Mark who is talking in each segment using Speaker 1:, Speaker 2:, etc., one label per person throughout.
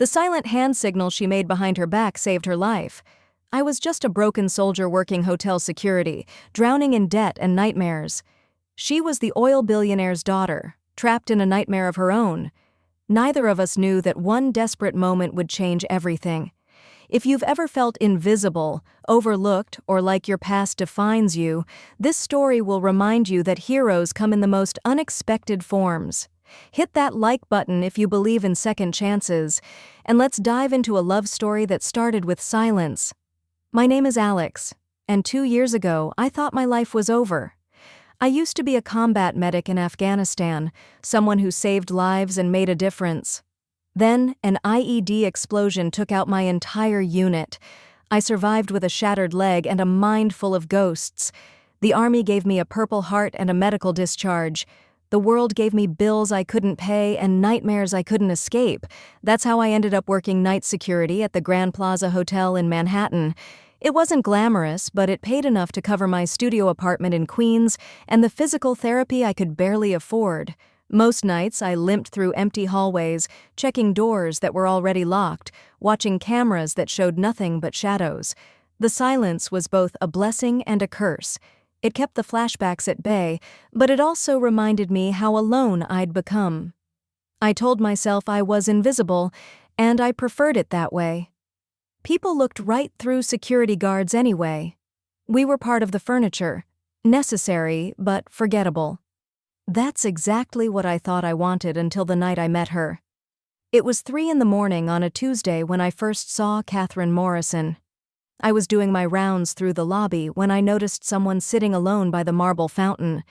Speaker 1: The silent hand signal she made behind her back saved her life. I was just a broken soldier working hotel security, drowning in debt and nightmares. She was the oil billionaire's daughter, trapped in a nightmare of her own. Neither of us knew that one desperate moment would change everything. If you've ever felt invisible, overlooked, or like your past defines you, this story will remind you that heroes come in the most unexpected forms. Hit that like button if you believe in second chances, and let's dive into a love story that started with silence. My name is Alex, and 2 years ago I thought my life was over. I used to be a combat medic in Afghanistan, someone who saved lives and made a difference. Then, an IED explosion took out my entire unit. I survived with a shattered leg and a mind full of ghosts. The army gave me a Purple Heart and a medical discharge. The world gave me bills I couldn't pay and nightmares I couldn't escape. That's how I ended up working night security at the Grand Plaza Hotel in Manhattan. It wasn't glamorous, but it paid enough to cover my studio apartment in Queens and the physical therapy I could barely afford. Most nights, I limped through empty hallways, checking doors that were already locked, watching cameras that showed nothing but shadows. The silence was both a blessing and a curse. It kept the flashbacks at bay, but it also reminded me how alone I'd become. I told myself I was invisible, and I preferred it that way. People looked right through security guards anyway. We were part of the furniture, necessary but forgettable. That's exactly what I thought I wanted until the night I met her. It was 3 a.m. on a Tuesday when I first saw Catherine Morrison. I was doing my rounds through the lobby when I noticed someone sitting alone by the marble fountain.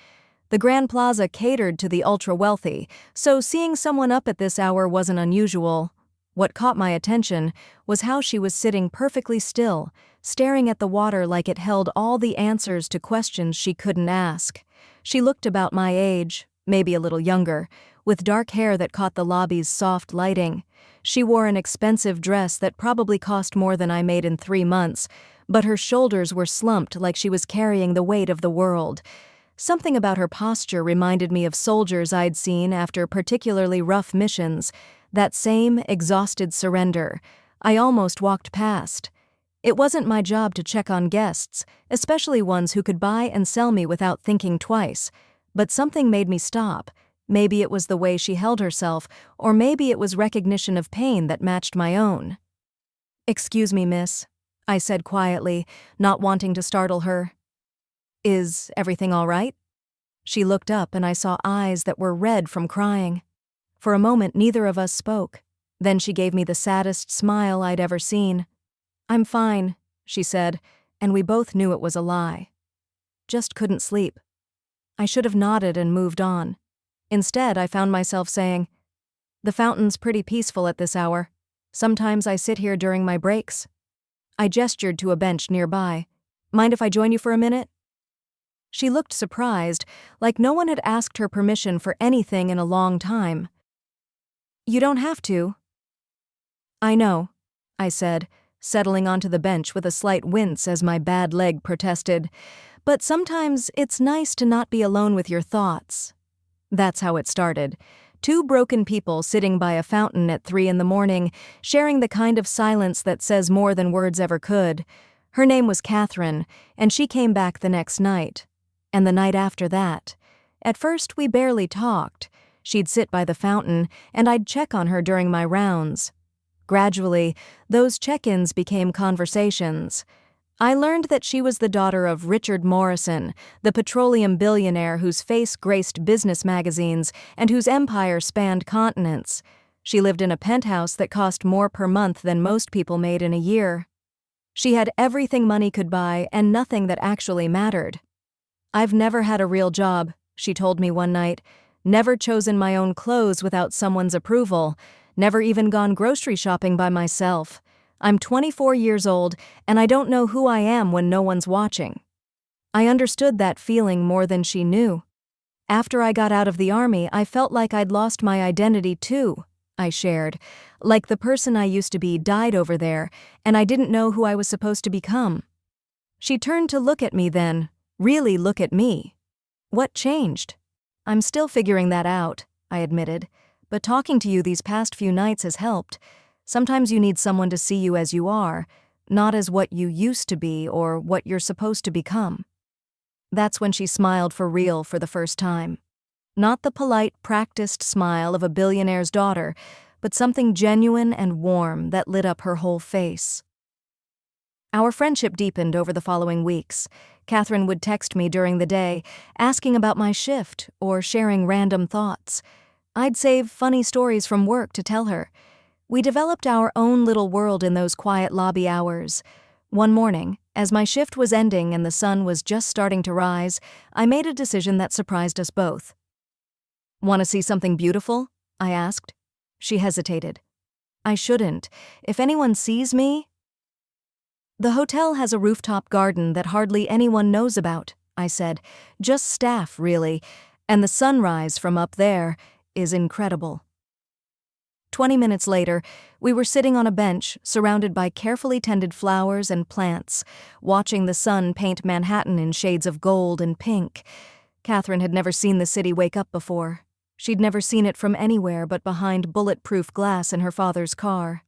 Speaker 1: The Grand Plaza catered to the ultra-wealthy, so seeing someone up at this hour wasn't unusual. What caught my attention was how she was sitting perfectly still, staring at the water like it held all the answers to questions she couldn't ask. She looked about my age, maybe a little younger, with dark hair that caught the lobby's soft lighting. She wore an expensive dress that probably cost more than I made in 3 months, but her shoulders were slumped like she was carrying the weight of the world. Something about her posture reminded me of soldiers I'd seen after particularly rough missions, that same exhausted surrender. I almost walked past. It wasn't my job to check on guests, especially ones who could buy and sell me without thinking twice, but something made me stop. Maybe it was the way she held herself, or maybe it was recognition of pain that matched my own. "Excuse me, miss," I said quietly, not wanting to startle her. "Is everything all right?" She looked up and I saw eyes that were red from crying. For a moment, neither of us spoke. Then she gave me the saddest smile I'd ever seen. "I'm fine," she said, and we both knew it was a lie. "Just couldn't sleep." I should have nodded and moved on. Instead, I found myself saying, "The fountain's pretty peaceful at this hour. Sometimes I sit here during my breaks." I gestured to a bench nearby. "Mind if I join you for a minute?" She looked surprised, like no one had asked her permission for anything in a long time. "You don't have to." "I know," I said, settling onto the bench with a slight wince as my bad leg protested. "But sometimes it's nice to not be alone with your thoughts." That's how it started. 2 broken people sitting by a fountain at 3 a.m, sharing the kind of silence that says more than words ever could. Her name was Catherine, and she came back the next night. And the night after that. At first, we barely talked. She'd sit by the fountain, and I'd check on her during my rounds. Gradually, those check-ins became conversations. I learned that she was the daughter of Richard Morrison, the petroleum billionaire whose face graced business magazines and whose empire spanned continents. She lived in a penthouse that cost more per month than most people made in a year. She had everything money could buy and nothing that actually mattered. "I've never had a real job," she told me one night, "never chosen my own clothes without someone's approval, never even gone grocery shopping by myself. I'm 24 years old, and I don't know who I am when no one's watching." I understood that feeling more than she knew. "After I got out of the army, I felt like I'd lost my identity too," I shared. "Like the person I used to be died over there, and I didn't know who I was supposed to become." She turned to look at me then, really look at me. "What changed?" "I'm still figuring that out," I admitted, "but talking to you these past few nights has helped. Sometimes you need someone to see you as you are, not as what you used to be or what you're supposed to become. That's when she smiled for real for the first time. Not the polite, practiced smile of a billionaire's daughter, but something genuine and warm that lit up her whole face. Our friendship deepened over the following weeks. Catherine would text me during the day, asking about my shift or sharing random thoughts. I'd save funny stories from work to tell her. We developed our own little world in those quiet lobby hours. One morning, as my shift was ending and the sun was just starting to rise, I made a decision that surprised us both. "Want to see something beautiful?" I asked. She hesitated. "I shouldn't. If anyone sees me—" "The hotel has a rooftop garden that hardly anyone knows about," I said. "Just staff, really. And the sunrise from up there is incredible." 20 minutes later, we were sitting on a bench surrounded by carefully tended flowers and plants, watching the sun paint Manhattan in shades of gold and pink. Catherine had never seen the city wake up before. She'd never seen it from anywhere but behind bulletproof glass in her father's car.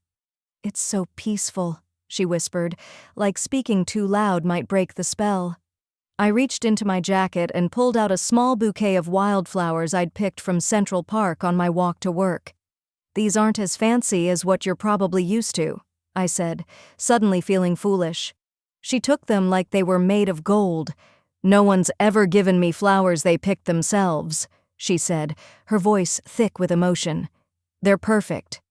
Speaker 1: "It's so peaceful," she whispered, like speaking too loud might break the spell. I reached into my jacket and pulled out a small bouquet of wildflowers I'd picked from Central Park on my walk to work. "These aren't as fancy as what you're probably used to," I said, suddenly feeling foolish. She took them like they were made of gold. "No one's ever given me flowers they picked themselves," she said, her voice thick with emotion. "They're perfect."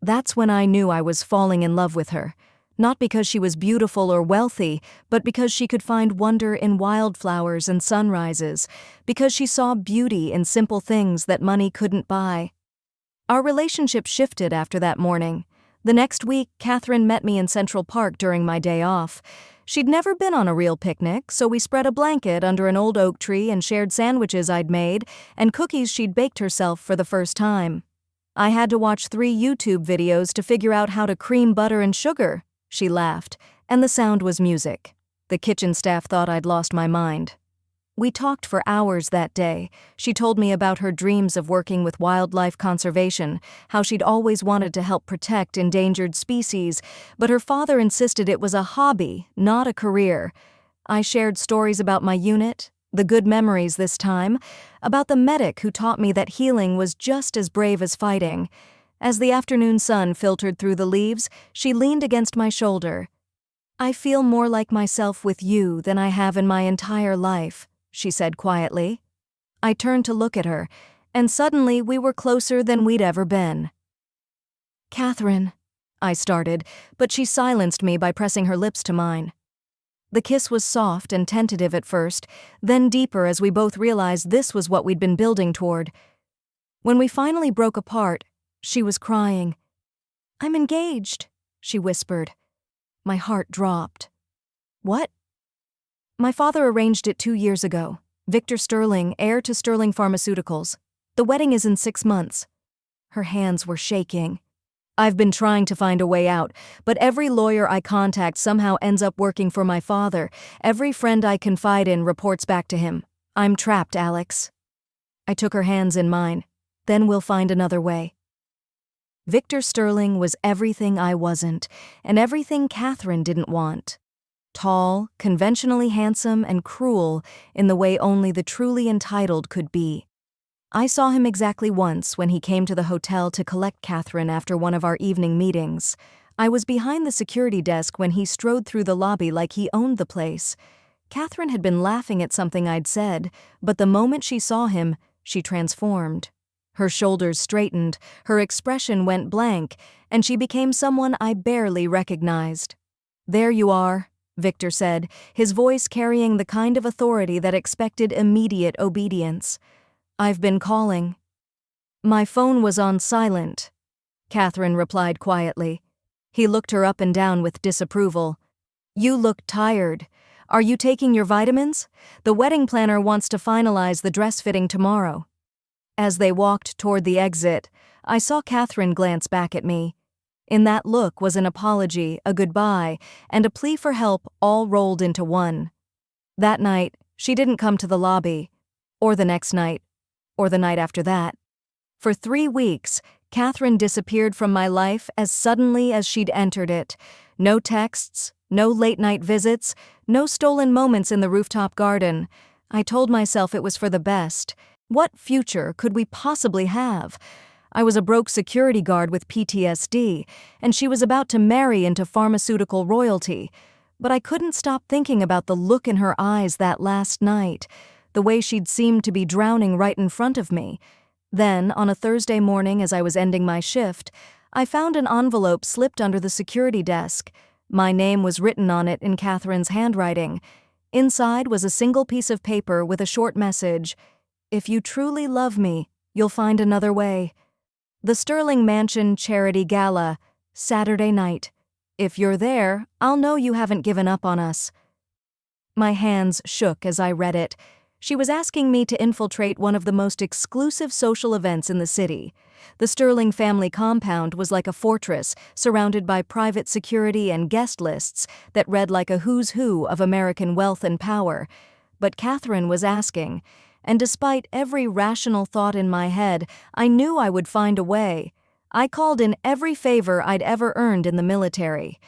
Speaker 1: That's when I knew I was falling in love with her. Not because she was beautiful or wealthy, but because she could find wonder in wildflowers and sunrises, because she saw beauty in simple things that money couldn't buy. Our relationship shifted after that morning. The next week, Catherine met me in Central Park during my day off. She'd never been on a real picnic, so we spread a blanket under an old oak tree and shared sandwiches I'd made and cookies she'd baked herself for the first time. "I had to watch 3 YouTube videos to figure out how to cream butter and sugar," she laughed, and the sound was music. The kitchen staff thought I'd lost my mind. We talked for hours that day. She told me about her dreams of working with wildlife conservation, how she'd always wanted to help protect endangered species, but her father insisted it was a hobby, not a career. I shared stories about my unit, the good memories this time, about the medic who taught me that healing was just as brave as fighting. As the afternoon sun filtered through the leaves, she leaned against my shoulder. "I feel more like myself with you than I have in my entire life," she said quietly. I turned to look at her, and suddenly we were closer than we'd ever been. "Catherine," I started, but she silenced me by pressing her lips to mine. The kiss was soft and tentative at first, then deeper as we both realized this was what we'd been building toward. When we finally broke apart, she was crying. "I'm engaged," she whispered. My heart dropped. "What?" "My father arranged it 2 years ago. Victor Sterling, heir to Sterling Pharmaceuticals. The wedding is in 6 months." Her hands were shaking. "I've been trying to find a way out, but every lawyer I contact somehow ends up working for my father. Every friend I confide in reports back to him. I'm trapped, Alex." I took her hands in mine. "Then we'll find another way." Victor Sterling was everything I wasn't, and everything Catherine didn't want. Tall, conventionally handsome, and cruel in the way only the truly entitled could be. I saw him exactly once when he came to the hotel to collect Catherine after one of our evening meetings. I was behind the security desk when he strode through the lobby like he owned the place. Catherine had been laughing at something I'd said, but the moment she saw him, she transformed. Her shoulders straightened, her expression went blank, and she became someone I barely recognized. "There you are," Victor said, his voice carrying the kind of authority that expected immediate obedience. "I've been calling." "My phone was on silent," Catherine replied quietly. He looked her up and down with disapproval. "You look tired. Are you taking your vitamins? The wedding planner wants to finalize the dress fitting tomorrow." As they walked toward the exit, I saw Catherine glance back at me. In that look was an apology, a goodbye, and a plea for help all rolled into one. That night, she didn't come to the lobby, or the next night, or the night after that. For 3 weeks, Catherine disappeared from my life as suddenly as she'd entered it. No texts, no late-night visits, no stolen moments in the rooftop garden. I told myself it was for the best. What future could we possibly have? I was a broke security guard with PTSD, and she was about to marry into pharmaceutical royalty. But I couldn't stop thinking about the look in her eyes that last night, the way she'd seemed to be drowning right in front of me. Then, on a Thursday morning as I was ending my shift, I found an envelope slipped under the security desk. My name was written on it in Catherine's handwriting. Inside was a single piece of paper with a short message: "If you truly love me, you'll find another way. The Sterling Mansion Charity Gala, Saturday night. If you're there, I'll know you haven't given up on us." My hands shook as I read it. She was asking me to infiltrate one of the most exclusive social events in the city. The Sterling family compound was like a fortress, surrounded by private security and guest lists that read like a who's who of American wealth and power. But Catherine was asking, and despite every rational thought in my head, I knew I would find a way. I called in every favor I'd ever earned in the military.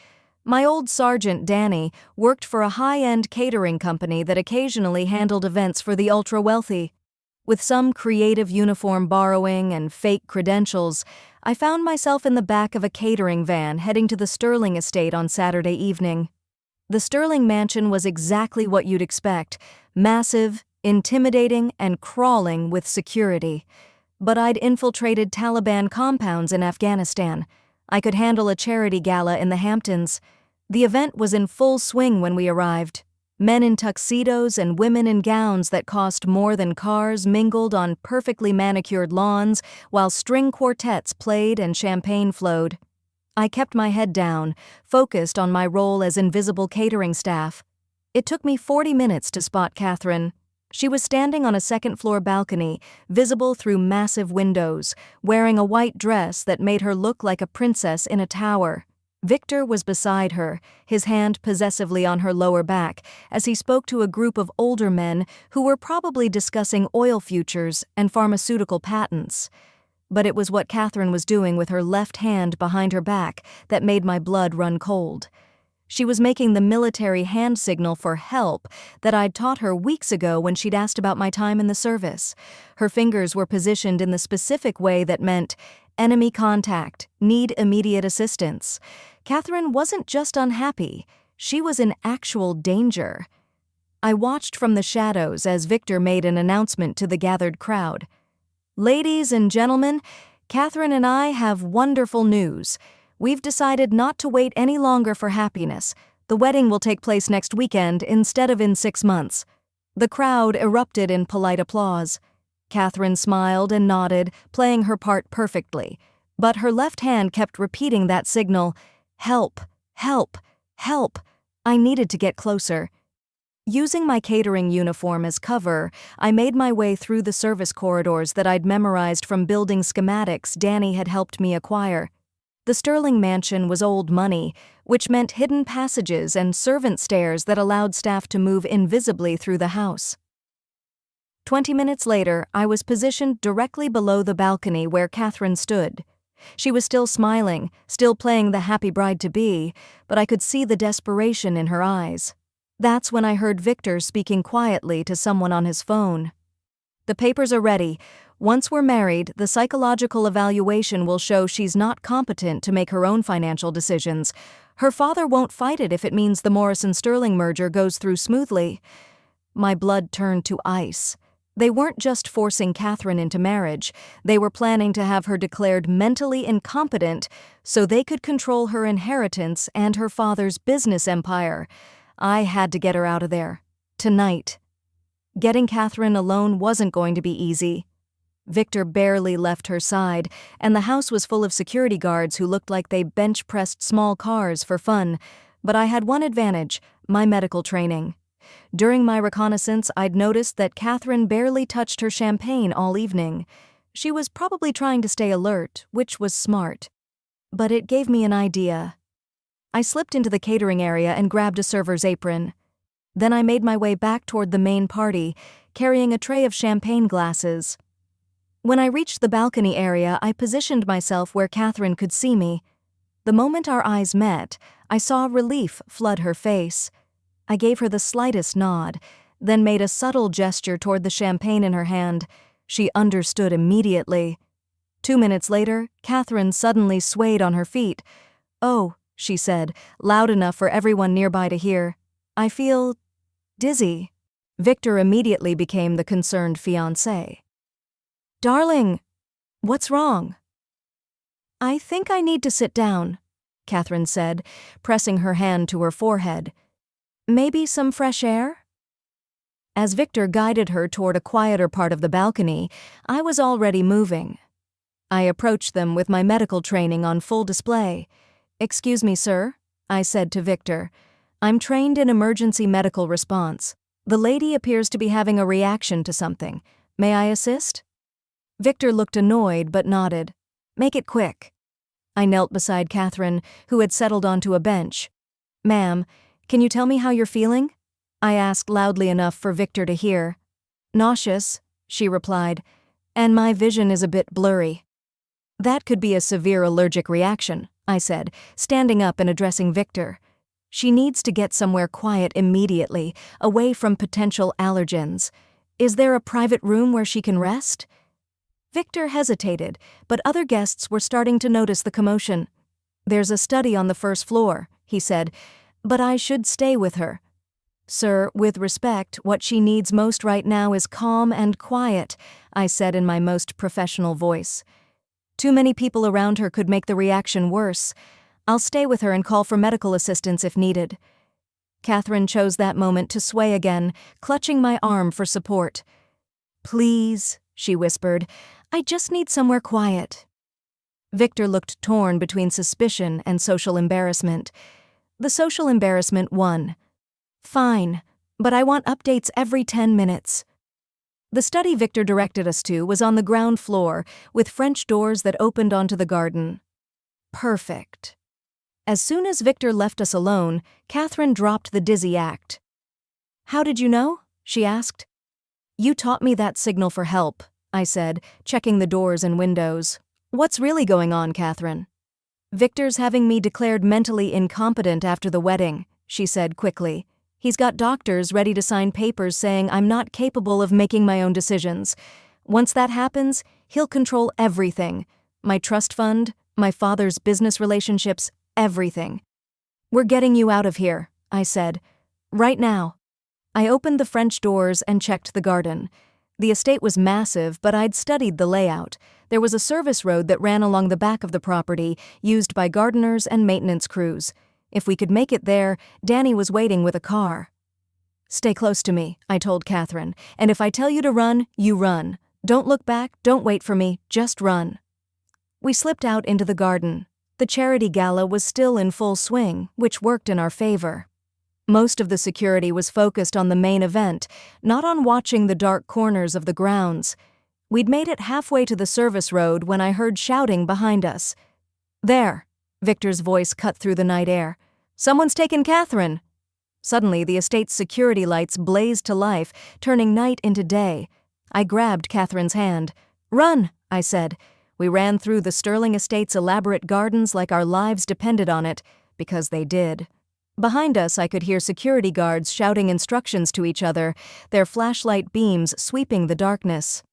Speaker 1: My old sergeant, Danny, worked for a high-end catering company that occasionally handled events for the ultra-wealthy. With some creative uniform borrowing and fake credentials, I found myself in the back of a catering van heading to the Sterling estate on Saturday evening. The Sterling mansion was exactly what you'd expect: massive, intimidating, and crawling with security. But I'd infiltrated Taliban compounds in Afghanistan. I could handle a charity gala in the Hamptons. The event was in full swing when we arrived. Men in tuxedos and women in gowns that cost more than cars mingled on perfectly manicured lawns while string quartets played and champagne flowed. I kept my head down, focused on my role as invisible catering staff. It took me 40 minutes to spot Catherine. She was standing on a second-floor balcony, visible through massive windows, wearing a white dress that made her look like a princess in a tower. Victor was beside her, his hand possessively on her lower back, as he spoke to a group of older men who were probably discussing oil futures and pharmaceutical patents. But it was what Catherine was doing with her left hand behind her back that made my blood run cold. She was making the military hand signal for help that I'd taught her weeks ago when she'd asked about my time in the service. Her fingers were positioned in the specific way that meant enemy contact, need immediate assistance. Catherine wasn't just unhappy, she was in actual danger. I watched from the shadows as Victor made an announcement to the gathered crowd. "Ladies and gentlemen, Catherine and I have wonderful news. We've decided not to wait any longer for happiness. The wedding will take place next weekend instead of in 6 months." The crowd erupted in polite applause. Catherine smiled and nodded, playing her part perfectly. But her left hand kept repeating that signal: "Help, help, help." I needed to get closer. Using my catering uniform as cover, I made my way through the service corridors that I'd memorized from building schematics Danny had helped me acquire. The Sterling mansion was old money, which meant hidden passages and servant stairs that allowed staff to move invisibly through the house. 20 minutes later, I was positioned directly below the balcony where Catherine stood. She was still smiling, still playing the happy bride-to-be, but I could see the desperation in her eyes. That's when I heard Victor speaking quietly to someone on his phone. "The papers are ready. Once we're married, the psychological evaluation will show she's not competent to make her own financial decisions. Her father won't fight it if it means the Morrison-Sterling merger goes through smoothly." My blood turned to ice. They weren't just forcing Catherine into marriage, they were planning to have her declared mentally incompetent so they could control her inheritance and her father's business empire. I had to get her out of there. Tonight. Getting Catherine alone wasn't going to be easy. Victor barely left her side, and the house was full of security guards who looked like they bench-pressed small cars for fun. But I had one advantage: my medical training. During my reconnaissance, I'd noticed that Catherine barely touched her champagne all evening. She was probably trying to stay alert, which was smart. But it gave me an idea. I slipped into the catering area and grabbed a server's apron. Then I made my way back toward the main party, carrying a tray of champagne glasses. When I reached the balcony area, I positioned myself where Catherine could see me. The moment our eyes met, I saw relief flood her face. I gave her the slightest nod, then made a subtle gesture toward the champagne in her hand. She understood immediately. 2 minutes later, Catherine suddenly swayed on her feet. "Oh," she said, loud enough for everyone nearby to hear. "I feel dizzy." Victor immediately became the concerned fiancé. "Darling, what's wrong?" "I think I need to sit down," Catherine said, pressing her hand to her forehead. "Maybe some fresh air?" As Victor guided her toward a quieter part of the balcony, I was already moving. I approached them with my medical training on full display. "Excuse me, sir," I said to Victor. "I'm trained in emergency medical response. The lady appears to be having a reaction to something. May I assist?" Victor looked annoyed but nodded. "Make it quick." I knelt beside Catherine, who had settled onto a bench. "Ma'am, can you tell me how you're feeling?" I asked loudly enough for Victor to hear. "Nauseous," she replied, "and my vision is a bit blurry." "That could be a severe allergic reaction," I said, standing up and addressing Victor. "She needs to get somewhere quiet immediately, away from potential allergens. Is there a private room where she can rest?" Victor hesitated, but other guests were starting to notice the commotion. "There's a study on the first floor," he said, "but I should stay with her." "Sir, with respect, what she needs most right now is calm and quiet," I said in my most professional voice. "Too many people around her could make the reaction worse. I'll stay with her and call for medical assistance if needed." Catherine chose that moment to sway again, clutching my arm for support. "Please," she whispered, "I just need somewhere quiet." Victor looked torn between suspicion and social embarrassment. The social embarrassment won. "Fine, but I want updates every 10 minutes. The study Victor directed us to was on the ground floor, with French doors that opened onto the garden. Perfect. As soon as Victor left us alone, Catherine dropped the dizzy act. "How did you know?" she asked. "You taught me that signal for help," I said, checking the doors and windows. "What's really going on, Catherine?" "Victor's having me declared mentally incompetent after the wedding," she said quickly. "He's got doctors ready to sign papers saying I'm not capable of making my own decisions. Once that happens, he'll control everything. My trust fund, my father's business relationships, everything." "We're getting you out of here," I said. "Right now." I opened the French doors and checked the garden. The estate was massive, but I'd studied the layout. There was a service road that ran along the back of the property, used by gardeners and maintenance crews. If we could make it there, Danny was waiting with a car. "Stay close to me," I told Catherine, "and if I tell you to run, you run. Don't look back, don't wait for me, just run." We slipped out into the garden. The charity gala was still in full swing, which worked in our favor. Most of the security was focused on the main event, not on watching the dark corners of the grounds. We'd made it halfway to the service road when I heard shouting behind us. "There!" Victor's voice cut through the night air. "Someone's taken Catherine!" Suddenly, the estate's security lights blazed to life, turning night into day. I grabbed Catherine's hand. "Run!" I said. We ran through the Sterling estate's elaborate gardens like our lives depended on it, because they did. Behind us, I could hear security guards shouting instructions to each other, their flashlight beams sweeping the darkness.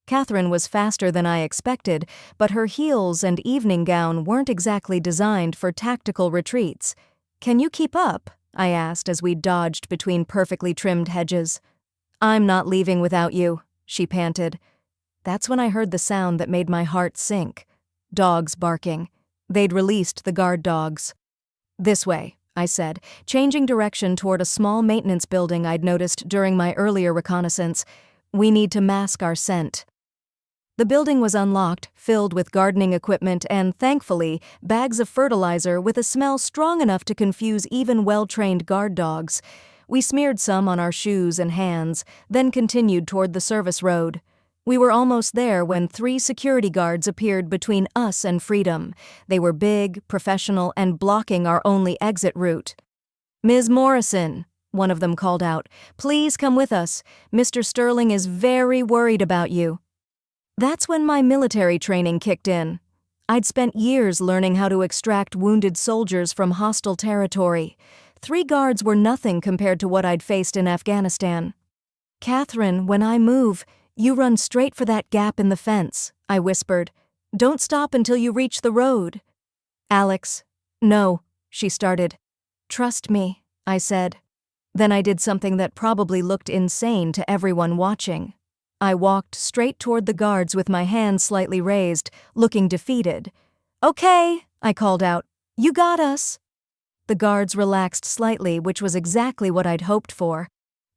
Speaker 1: Catherine was faster than I expected, but her heels and evening gown weren't exactly designed for tactical retreats. "Can you keep up?" I asked as we dodged between perfectly trimmed hedges. "I'm not leaving without you," she panted. That's when I heard the sound that made my heart sink. Dogs barking. They'd released the guard dogs. "This way," I said, changing direction toward a small maintenance building I'd noticed during my earlier reconnaissance. "We need to mask our scent." The building was unlocked, filled with gardening equipment and, thankfully, bags of fertilizer with a smell strong enough to confuse even well-trained guard dogs. We smeared some on our shoes and hands, then continued toward the service road. We were almost there when 3 security guards appeared between us and freedom. They were big, professional, and blocking our only exit route. "Ms. Morrison," one of them called out, "please come with us. Mr. Sterling is very worried about you." That's when my military training kicked in. I'd spent years learning how to extract wounded soldiers from hostile territory. 3 guards were nothing compared to what I'd faced in Afghanistan. "Catherine, when I move, you run straight for that gap in the fence," I whispered. "Don't stop until you reach the road." "Alex." "No," she started. "Trust me," I said. Then I did something that probably looked insane to everyone watching. I walked straight toward the guards with my hands slightly raised, looking defeated. "Okay," I called out. "You got us." The guards relaxed slightly, which was exactly what I'd hoped for.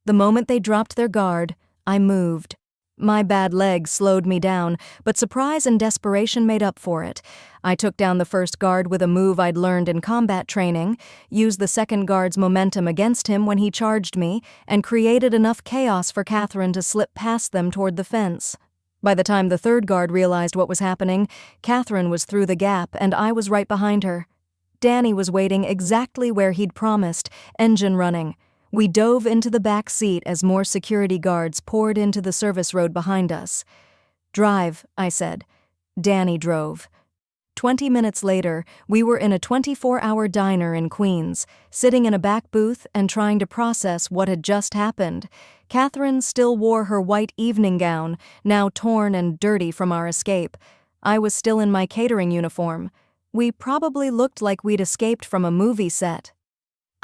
Speaker 1: The moment they dropped their guard, I moved. My bad leg slowed me down, but surprise and desperation made up for it. I took down the first guard with a move I'd learned in combat training, used the second guard's momentum against him when he charged me, and created enough chaos for Catherine to slip past them toward the fence. By the time the third guard realized what was happening, Catherine was through the gap and I was right behind her. Danny was waiting exactly where he'd promised, engine running. We dove into the back seat as more security guards poured into the service road behind us. "Drive," I said. Danny drove. 20 minutes later, we were in a 24-hour diner in Queens, sitting in a back booth and trying to process what had just happened. Catherine still wore her white evening gown, now torn and dirty from our escape. I was still in my catering uniform. We probably looked like we'd escaped from a movie set.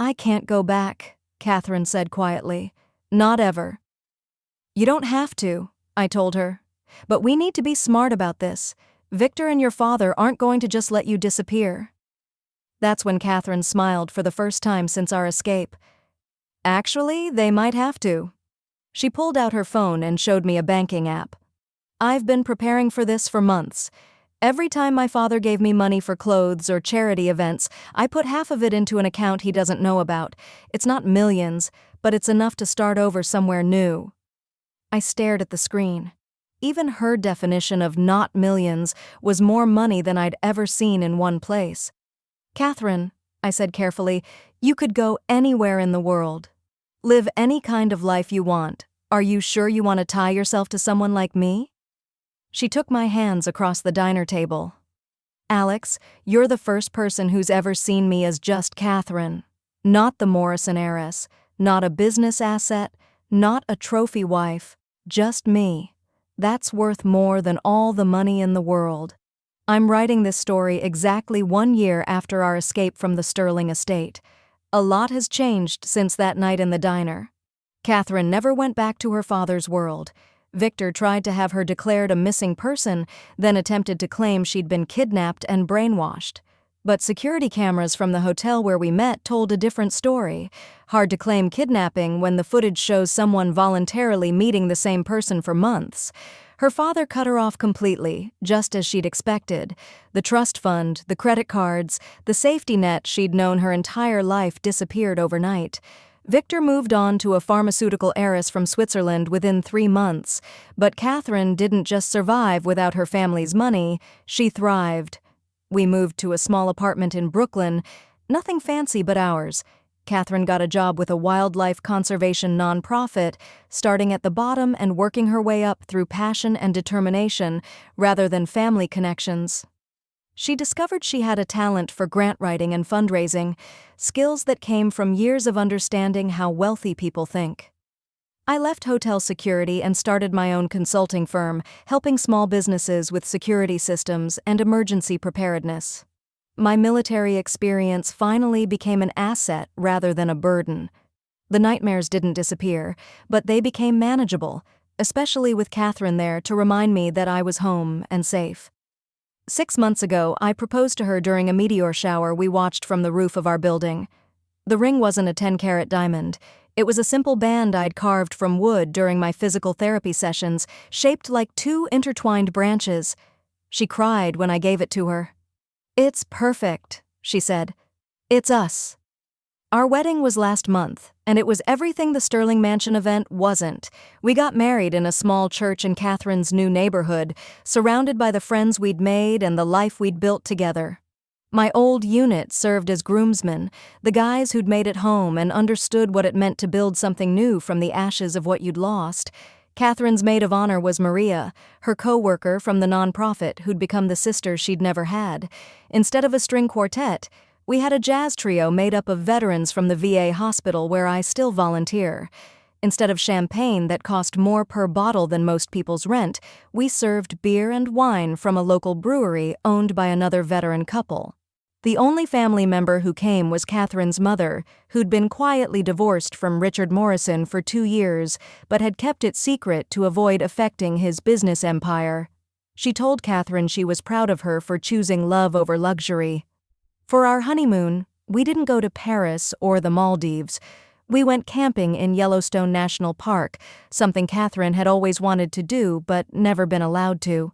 Speaker 1: "I can't go back," Catherine said quietly. "Not ever." "You don't have to," I told her. "But we need to be smart about this. Victor and your father aren't going to just let you disappear." That's when Catherine smiled for the first time since our escape. "Actually, they might have to." She pulled out her phone and showed me a banking app. "I've been preparing for this for months. Every time my father gave me money for clothes or charity events, I put half of it into an account he doesn't know about. It's not millions, but it's enough to start over somewhere new." I stared at the screen. Even her definition of not millions was more money than I'd ever seen in one place. "Catherine," I said carefully, "you could go anywhere in the world. Live any kind of life you want. Are you sure you want to tie yourself to someone like me?" She took my hands across the diner table. "Alex, you're the first person who's ever seen me as just Catherine. Not the Morrison heiress, not a business asset, not a trophy wife, just me. That's worth more than all the money in the world." I'm writing this story exactly 1 year after our escape from the Sterling estate. A lot has changed since that night in the diner. Catherine never went back to her father's world. Victor tried to have her declared a missing person, then attempted to claim she'd been kidnapped and brainwashed. But security cameras from the hotel where we met told a different story. Hard to claim kidnapping when the footage shows someone voluntarily meeting the same person for months. Her father cut her off completely, just as she'd expected. The trust fund, the credit cards, the safety net she'd known her entire life disappeared overnight. Victor moved on to a pharmaceutical heiress from Switzerland within 3 months, but Catherine didn't just survive without her family's money, she thrived. We moved to a small apartment in Brooklyn, nothing fancy but ours. Catherine got a job with a wildlife conservation nonprofit, starting at the bottom and working her way up through passion and determination rather than family connections. She discovered she had a talent for grant writing and fundraising, skills that came from years of understanding how wealthy people think. I left hotel security and started my own consulting firm, helping small businesses with security systems and emergency preparedness. My military experience finally became an asset rather than a burden. The nightmares didn't disappear, but they became manageable, especially with Catherine there to remind me that I was home and safe. 6 months ago, I proposed to her during a meteor shower we watched from the roof of our building. The ring wasn't a 10-carat diamond. It was a simple band I'd carved from wood during my physical therapy sessions, shaped like 2 intertwined branches. She cried when I gave it to her. "It's perfect," she said. "It's us." Our wedding was last month, and it was everything the Sterling Mansion event wasn't. We got married in a small church in Catherine's new neighborhood, surrounded by the friends we'd made and the life we'd built together. My old unit served as groomsmen, the guys who'd made it home and understood what it meant to build something new from the ashes of what you'd lost. Catherine's maid of honor was Maria, her co-worker from the nonprofit who'd become the sister she'd never had. Instead of a string quartet, we had a jazz trio made up of veterans from the VA hospital where I still volunteer. Instead of champagne that cost more per bottle than most people's rent, we served beer and wine from a local brewery owned by another veteran couple. The only family member who came was Catherine's mother, who'd been quietly divorced from Richard Morrison for 2 years, but had kept it secret to avoid affecting his business empire. She told Catherine she was proud of her for choosing love over luxury. For our honeymoon, we didn't go to Paris or the Maldives. We went camping in Yellowstone National Park, something Catherine had always wanted to do but never been allowed to.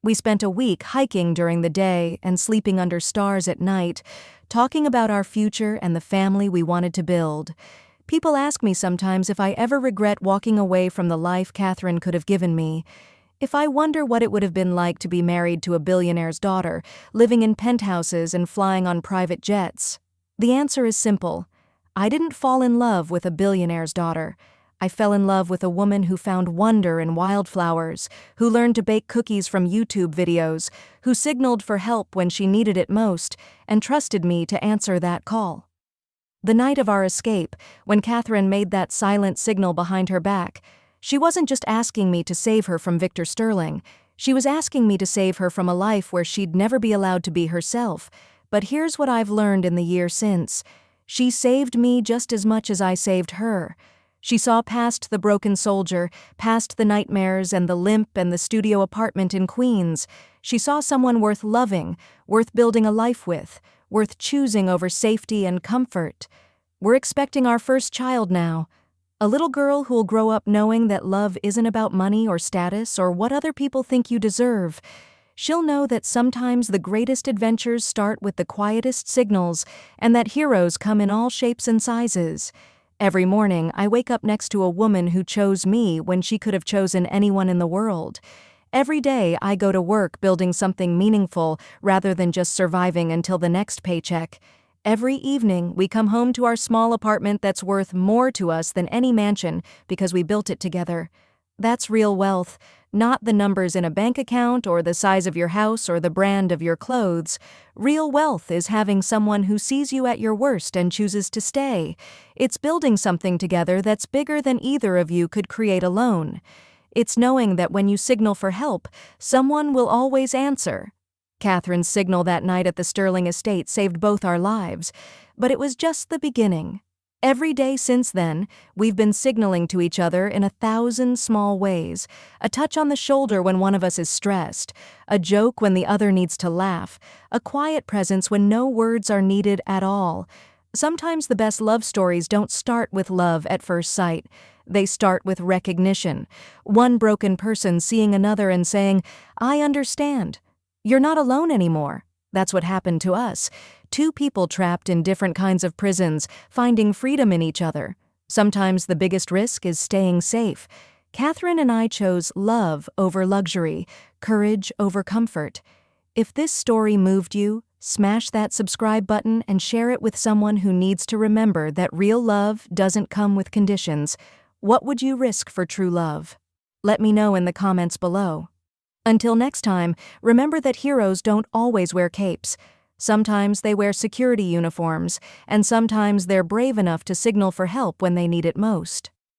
Speaker 1: We spent a week hiking during the day and sleeping under stars at night, talking about our future and the family we wanted to build. People ask me sometimes if I ever regret walking away from the life Catherine could have given me. If I wonder what it would have been like to be married to a billionaire's daughter, living in penthouses and flying on private jets. The answer is simple. I didn't fall in love with a billionaire's daughter. I fell in love with a woman who found wonder in wildflowers, who learned to bake cookies from YouTube videos, who signaled for help when she needed it most, and trusted me to answer that call. The night of our escape, when Catherine made that silent signal behind her back, she wasn't just asking me to save her from Victor Sterling. She was asking me to save her from a life where she'd never be allowed to be herself. But here's what I've learned in the year since. She saved me just as much as I saved her. She saw past the broken soldier, past the nightmares and the limp and the studio apartment in Queens. She saw someone worth loving, worth building a life with, worth choosing over safety and comfort. We're expecting our first child now. A little girl who'll grow up knowing that love isn't about money or status or what other people think you deserve. She'll know that sometimes the greatest adventures start with the quietest signals and that heroes come in all shapes and sizes. Every morning, I wake up next to a woman who chose me when she could have chosen anyone in the world. Every day, I go to work building something meaningful rather than just surviving until the next paycheck. Every evening, we come home to our small apartment that's worth more to us than any mansion because we built it together. That's real wealth, not the numbers in a bank account or the size of your house or the brand of your clothes. Real wealth is having someone who sees you at your worst and chooses to stay. It's building something together that's bigger than either of you could create alone. It's knowing that when you signal for help, someone will always answer. Catherine's signal that night at the Sterling estate saved both our lives, but it was just the beginning. Every day since then, we've been signaling to each other in 1,000 small ways. A touch on the shoulder when one of us is stressed, a joke when the other needs to laugh, a quiet presence when no words are needed at all. Sometimes the best love stories don't start with love at first sight. They start with recognition. One broken person seeing another and saying, "I understand. You're not alone anymore." That's what happened to us. 2 people trapped in different kinds of prisons, finding freedom in each other. Sometimes the biggest risk is staying safe. Catherine and I chose love over luxury, courage over comfort. If this story moved you, smash that subscribe button and share it with someone who needs to remember that real love doesn't come with conditions. What would you risk for true love? Let me know in the comments below. Until next time, remember that heroes don't always wear capes. Sometimes they wear security uniforms, and sometimes they're brave enough to signal for help when they need it most.